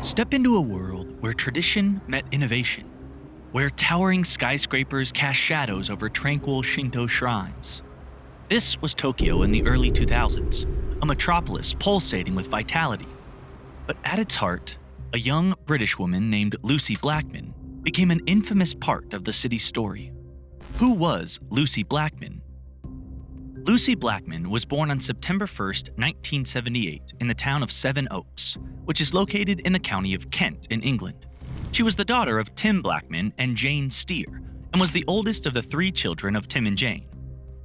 Step into a world where tradition met innovation, where towering skyscrapers cast shadows over tranquil Shinto shrines. This was Tokyo in the early 2000s, a metropolis pulsating with vitality. But at its heart, a young British woman named Lucie Blackman became an infamous part of the city's story. Who was Lucie Blackman? Lucie Blackman was born on September 1, 1978, in the town of Seven Oaks, which is located in the county of Kent in England. She was the daughter of Tim Blackman and Jane Steer, and was the oldest of the three children of Tim and Jane.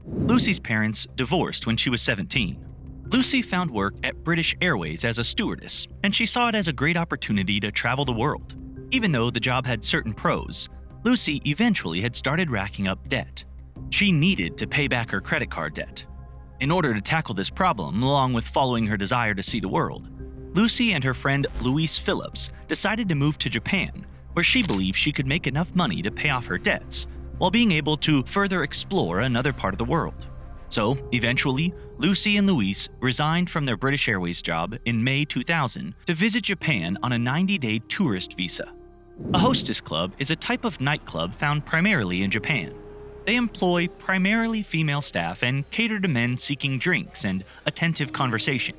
Lucie's parents divorced when she was 17. Lucie found work at British Airways as a stewardess, and she saw it as a great opportunity to travel the world. Even though the job had certain pros, Lucie eventually had started racking up debt. She needed to pay back her credit card debt. In order to tackle this problem, along with following her desire to see the world, Lucie and her friend Louise Phillips decided to move to Japan, where she believed she could make enough money to pay off her debts, while being able to further explore another part of the world. So, eventually, Lucie and Louise resigned from their British Airways job in May 2000 to visit Japan on a 90-day tourist visa. A hostess club is a type of nightclub found primarily in Japan. They employ primarily female staff and cater to men seeking drinks and attentive conversation.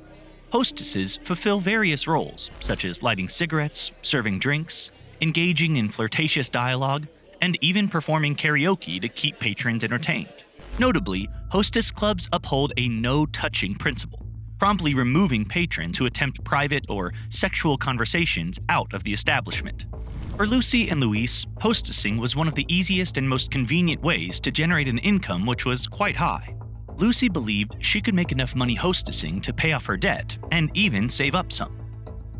Hostesses fulfill various roles, such as lighting cigarettes, serving drinks, engaging in flirtatious dialogue, and even performing karaoke to keep patrons entertained. Notably, hostess clubs uphold a no-touching principle, promptly removing patrons who attempt private or sexual conversations out of the establishment. For Lucie and Louise, hostessing was one of the easiest and most convenient ways to generate an income which was quite high. Lucie believed she could make enough money hostessing to pay off her debt and even save up some.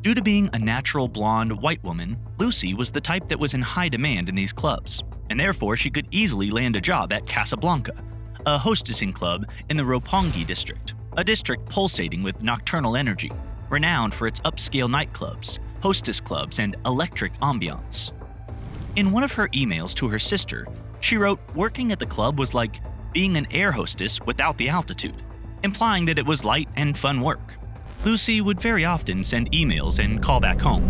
Due to being a natural blonde white woman, Lucie was the type that was in high demand in these clubs, and therefore she could easily land a job at Casablanca, a hostessing club in the Roppongi district, a district pulsating with nocturnal energy, renowned for its upscale nightclubs, hostess clubs, and electric ambiance. In one of her emails to her sister, she wrote working at the club was like being an air hostess without the altitude, implying that it was light and fun work. Lucie would very often send emails and call back home.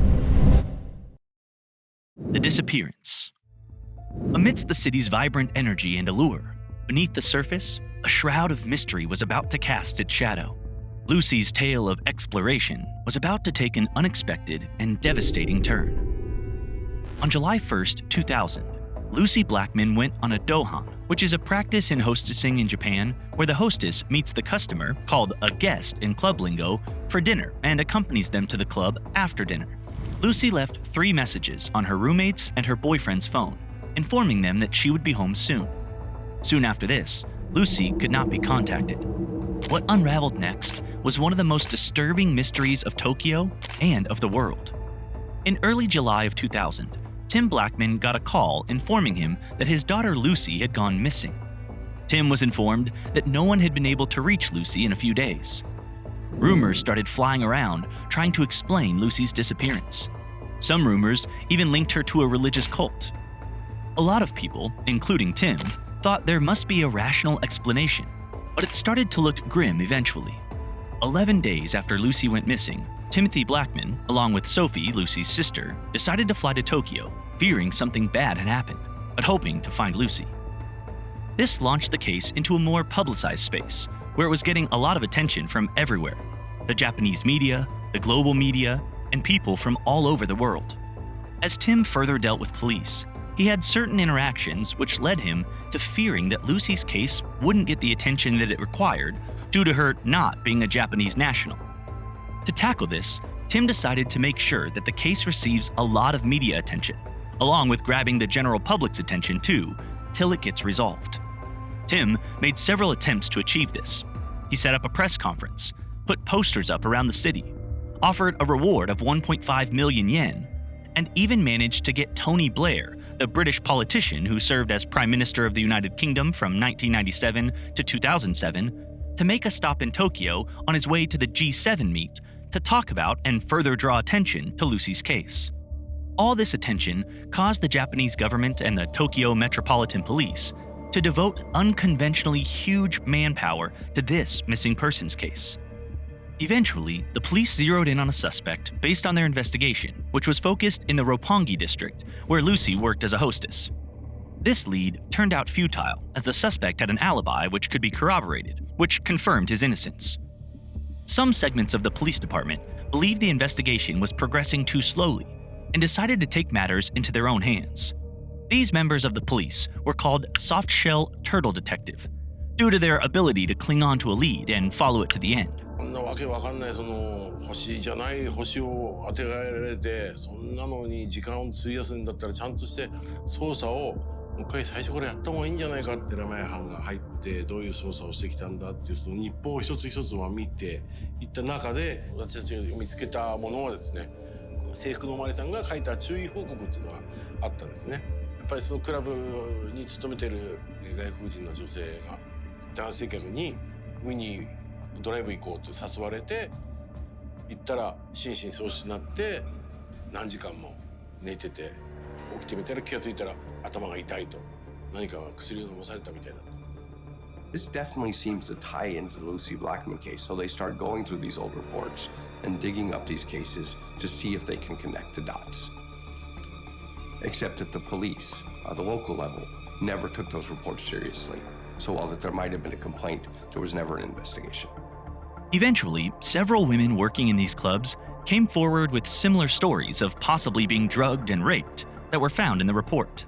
The disappearance. Amidst the city's vibrant energy and allure, beneath the surface, a shroud of mystery was about to cast its shadow. Lucie's tale of exploration was about to take an unexpected and devastating turn. On July 1, 2000, Lucie Blackman went on a dohan, which is a practice in hostessing in Japan where the hostess meets the customer, called a guest in club lingo, for dinner and accompanies them to the club after dinner. Lucie left 3 messages on her roommate's and her boyfriend's phone, informing them that she would be home soon. Soon after this, Lucie could not be contacted. What unraveled next was one of the most disturbing mysteries of Tokyo and of the world. In early July of 2000, Tim Blackman got a call informing him that his daughter Lucie had gone missing. Tim was informed that no one had been able to reach Lucie in a few days. Rumors started flying around trying to explain Lucie's disappearance. Some rumors even linked her to a religious cult. A lot of people, including Tim, thought there must be a rational explanation, but it started to look grim eventually. 11 days after Lucie went missing, Timothy Blackman, along with Sophie, Lucie's sister, decided to fly to Tokyo, fearing something bad had happened, but hoping to find Lucie. This launched the case into a more publicized space, where it was getting a lot of attention from everywhere: the Japanese media, the global media, and people from all over the world. As Tim further dealt with police, he had certain interactions which led him to fearing that Lucie's case wouldn't get the attention that it required due to her not being a Japanese national. To tackle this, Tim decided to make sure that the case receives a lot of media attention, along with grabbing the general public's attention too, till it gets resolved. Tim made several attempts to achieve this. He set up a press conference, put posters up around the city, offered a reward of 1.5 million yen, and even managed to get Tony Blair, the British politician who served as Prime Minister of the United Kingdom from 1997 to 2007, to make a stop in Tokyo on his way to the G7 meet to talk about and further draw attention to Lucie's case. All this attention caused the Japanese government and the Tokyo Metropolitan Police to devote unconventionally huge manpower to this missing persons case. Eventually, the police zeroed in on a suspect based on their investigation, which was focused in the Roppongi district, where Lucie worked as a hostess. This lead turned out futile, as the suspect had an alibi which could be corroborated, which confirmed his innocence. Some segments of the police department believed the investigation was progressing too slowly and decided to take matters into their own hands. These members of the police were called soft-shell turtle detective, due to their ability to cling on to a lead and follow it to the end. こんなわけわかんないその星じゃない星を当てられて、そんなのに時間を費やすんだったらちゃんとして捜査をもう一回最初からやった方がいいんじゃないかって名前班が入ってどういう捜査をしてきたんだっていうその日報を一つ一つ見ていった中で私たちが見つけたものはですね、制服のおまわりさんが書いた注意報告っていうのがあったんですね。やっぱりそのクラブに勤めてる外国人の女性が男性客に海にドライブ行こうと誘われて行ったら心神喪失になって何時間も寝てて起きてみたら気がついたら頭が痛いと何か薬を飲まされたみたいだ。 This definitely seems to tie into the Lucie Blackman case, so they start going through these old reports and digging up these cases to see if they can connect the dots. Except that the police, at the local level, never took those reports seriously. So while that there might have been a complaint, there was never an investigation. Eventually, several women working in these clubs came forward with similar stories of possibly being drugged and raped that were found in the report.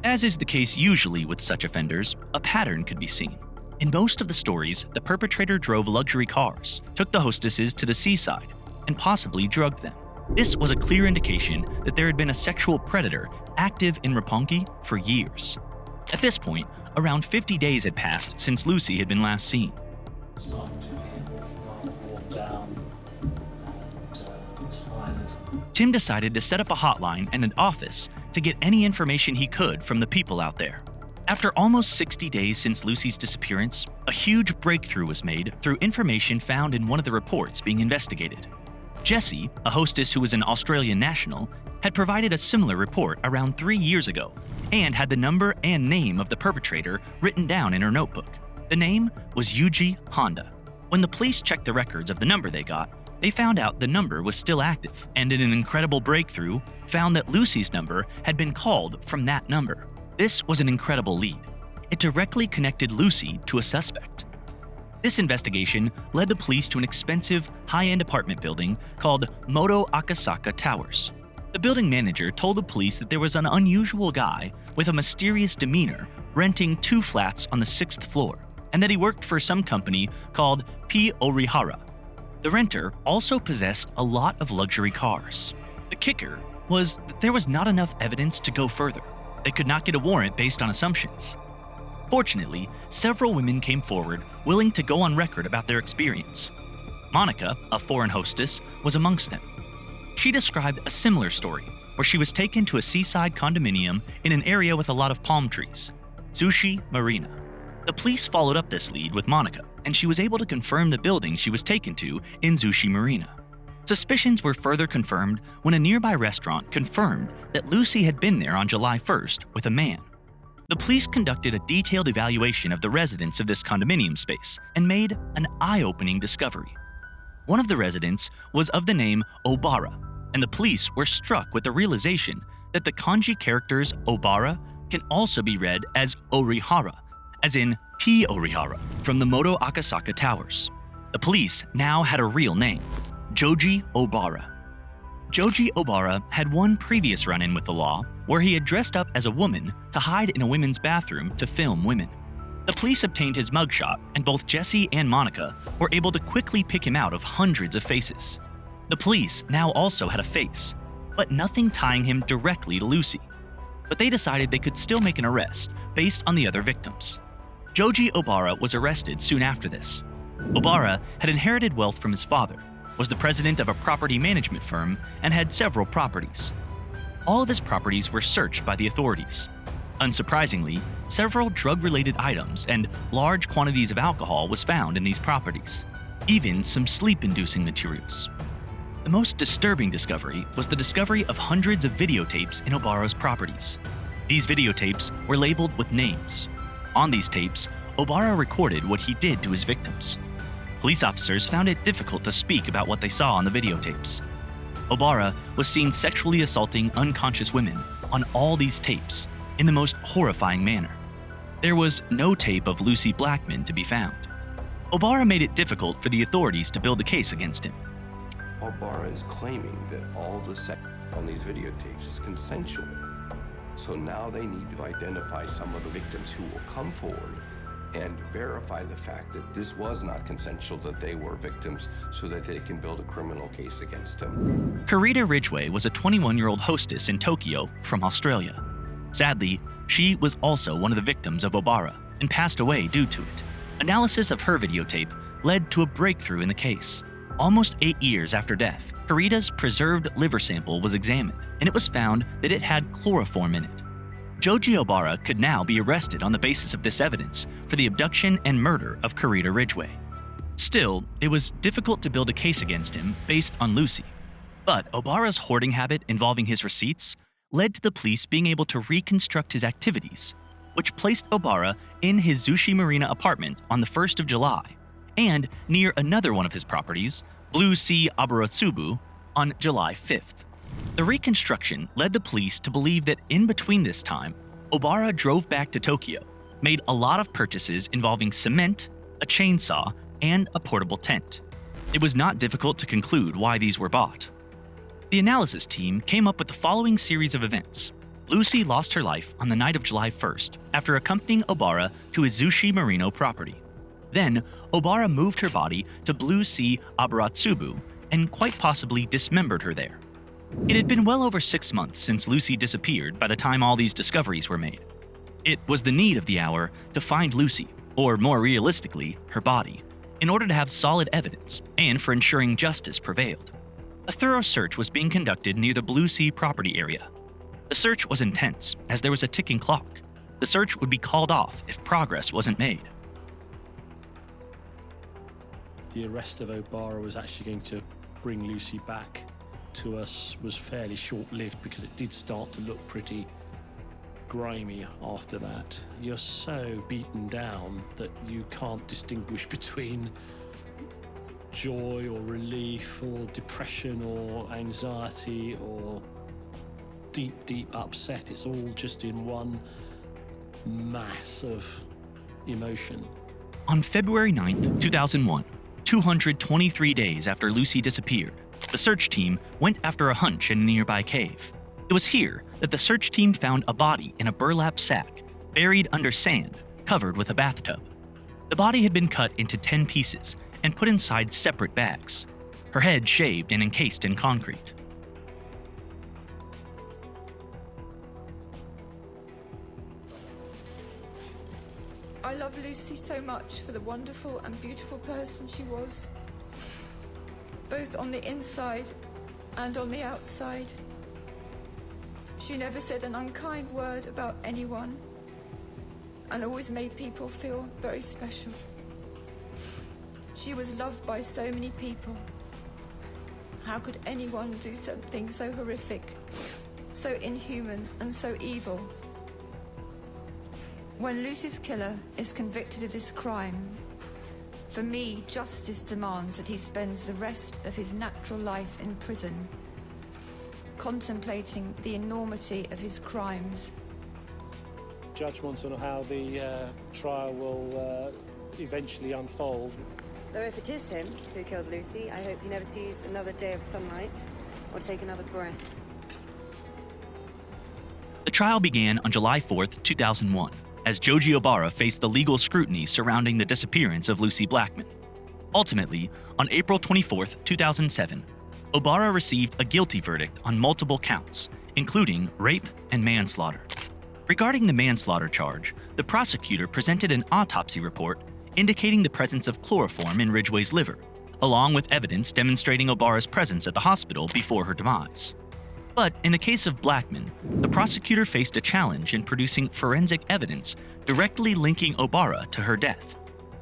As is the case usually with such offenders, a pattern could be seen. In most of the stories, the perpetrator drove luxury cars, took the hostesses to the seaside, and possibly drugged them. This was a clear indication that there had been a sexual predator active in Roppongi for years. At this point, around 50 days had passed since Lucie had been last seen. Tim decided to set up a hotline and an office to get any information he could from the people out there. After almost 60 days since Lucie's disappearance, a huge breakthrough was made through information found in one of the reports being investigated. Jessie, a hostess who was an Australian national, had provided a similar report around 3 years ago and had the number and name of the perpetrator written down in her notebook. The name was Yuji Honda. When the police checked the records of the number they got, they found out the number was still active, and in an incredible breakthrough, found that Lucie's number had been called from that number. This was an incredible lead. It directly connected Lucie to a suspect. This investigation led the police to an expensive, high-end apartment building called Moto Akasaka Towers. The building manager told the police that there was an unusual guy with a mysterious demeanor renting 2 flats on the 6th floor, and that he worked for some company called P. Orihara. The renter also possessed a lot of luxury cars. The kicker was that there was not enough evidence to go further. They could not get a warrant based on assumptions. Fortunately, several women came forward willing to go on record about their experience. Monica, a foreign hostess, was amongst them. She described a similar story where she was taken to a seaside condominium in an area with a lot of palm trees, Zushi Marina. The police followed up this lead with Monica, and she was able to confirm the building she was taken to in Zushi Marina. Suspicions were further confirmed when a nearby restaurant confirmed that Lucie had been there on July 1st with a man. The police conducted a detailed evaluation of the residents of this condominium space and made an eye-opening discovery. One of the residents was of the name Obara, and the police were struck with the realization that the kanji characters Obara can also be read as Orihara, as in P. Orihara, from the Moto Akasaka Towers. The police now had a real name, Joji Obara. Joji Obara had one previous run-in with the law where he had dressed up as a woman to hide in a women's bathroom to film women. The police obtained his mugshot, and both Jessie and Monica were able to quickly pick him out of hundreds of faces. The police now also had a face, but nothing tying him directly to Lucie. But they decided they could still make an arrest based on the other victims. Joji Obara was arrested soon after this. Obara had inherited wealth from his father, was the president of a property management firm, and had several properties. All of his properties were searched by the authorities. Unsurprisingly, several drug-related items and large quantities of alcohol was found in these properties, even some sleep-inducing materials. The most disturbing discovery was the discovery of hundreds of videotapes in Obara's properties. These videotapes were labeled with names. On these tapes, Obara recorded what he did to his victims. Police officers found it difficult to speak about what they saw on the videotapes. Obara was seen sexually assaulting unconscious women on all these tapes in the most horrifying manner. There was no tape of Lucie Blackman to be found. Obara made it difficult for the authorities to build a case against him. Obara is claiming that all the sex on these videotapes is consensual. So now they need to identify some of the victims who will come forward and verify the fact that this was not consensual, that they were victims, so that they can build a criminal case against them. Karita Ridgway was a 21-year-old hostess in Tokyo from Australia. Sadly, she was also one of the victims of Obara and passed away due to it. Analysis of her videotape led to a breakthrough in the case. Almost 8 years after death, Karita's preserved liver sample was examined, and it was found that it had chloroform in it. Joji Obara could now be arrested on the basis of this evidence for the abduction and murder of Karita Ridgway. Still, it was difficult to build a case against him based on Lucie. But Obara's hoarding habit involving his receipts led to the police being able to reconstruct his activities, which placed Obara in his Zushi Marina apartment on the 1st of July, and near another one of his properties, Blue Sea Aburotsubu, on July 5th. The reconstruction led the police to believe that in between this time, Obara drove back to Tokyo, made a lot of purchases involving cement, a chainsaw, and a portable tent. It was not difficult to conclude why these were bought. The analysis team came up with the following series of events. Lucie lost her life on the night of July 1st after accompanying Obara to his Zushi Marino property. Then, Obara moved her body to Blue Sea Aburotsubu and quite possibly dismembered her there. It had been well over 6 months since Lucie disappeared by the time all these discoveries were made. It was the need of the hour to find Lucie, or more realistically, her body, in order to have solid evidence and for ensuring justice prevailed. A thorough search was being conducted near the Blue Sea property area. The search was intense, as there was a ticking clock. The search would be called off if progress wasn't made. The arrest of Obara was actually going to bring Lucie back to us was fairly short-lived because it did start to look pretty grimy after that. You're so beaten down that you can't distinguish between joy or relief or depression or anxiety or deep upset. It's all just in one mass of emotion. On February 9th, 2001, 223 days after Lucie disappeared, the search team went after a hunch in a nearby cave. It was here that the search team found a body in a burlap sack, buried under sand, covered with a bathtub. The body had been cut into 10 pieces and put inside separate bags, her head shaved and encased in concrete. I love Lucie so much for the wonderful and beautiful person she was, both on the inside and on the outside. She never said an unkind word about anyone and always made people feel very special. She was loved by so many people. How could anyone do something so horrific, so inhuman and so evil? When Lucie's killer is convicted of this crime, for me, justice demands that he spends the rest of his natural life in prison, contemplating the enormity of his crimes. Judgment on how the trial will eventually unfold. Though if it is him who killed Lucie, I hope he never sees another day of sunlight or take another breath. The trial began on July 4th, 2001, as Joji Obara faced the legal scrutiny surrounding the disappearance of Lucie Blackman. Ultimately, on April 24th, 2007, Obara received a guilty verdict on multiple counts, including rape and manslaughter. Regarding the manslaughter charge, the prosecutor presented an autopsy report indicating the presence of chloroform in Ridgway's liver, along with evidence demonstrating Obara's presence at the hospital before her demise. But in the case of Blackman, the prosecutor faced a challenge in producing forensic evidence directly linking Obara to her death.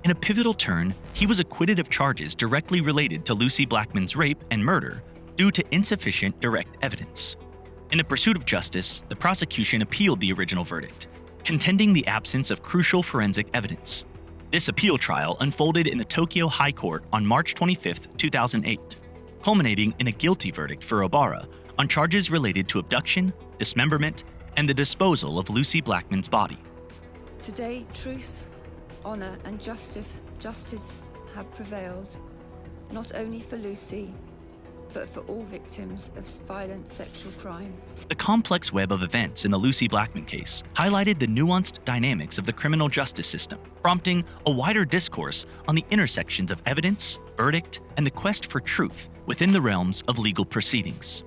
In a pivotal turn, he was acquitted of charges directly related to Lucie Blackman's rape and murder due to insufficient direct evidence. In the pursuit of justice, the prosecution appealed the original verdict, contending the absence of crucial forensic evidence. This appeal trial unfolded in the Tokyo High Court on March 25, 2008, culminating in a guilty verdict for Obara on charges related to abduction, dismemberment, and the disposal of Lucie Blackman's body. Today, truth, honour and justice have prevailed, not only for Lucie, but for all victims of violent sexual crime. The complex web of events in the Lucie Blackman case highlighted the nuanced dynamics of the criminal justice system, prompting a wider discourse on the intersections of evidence, verdict, and the quest for truth within the realms of legal proceedings.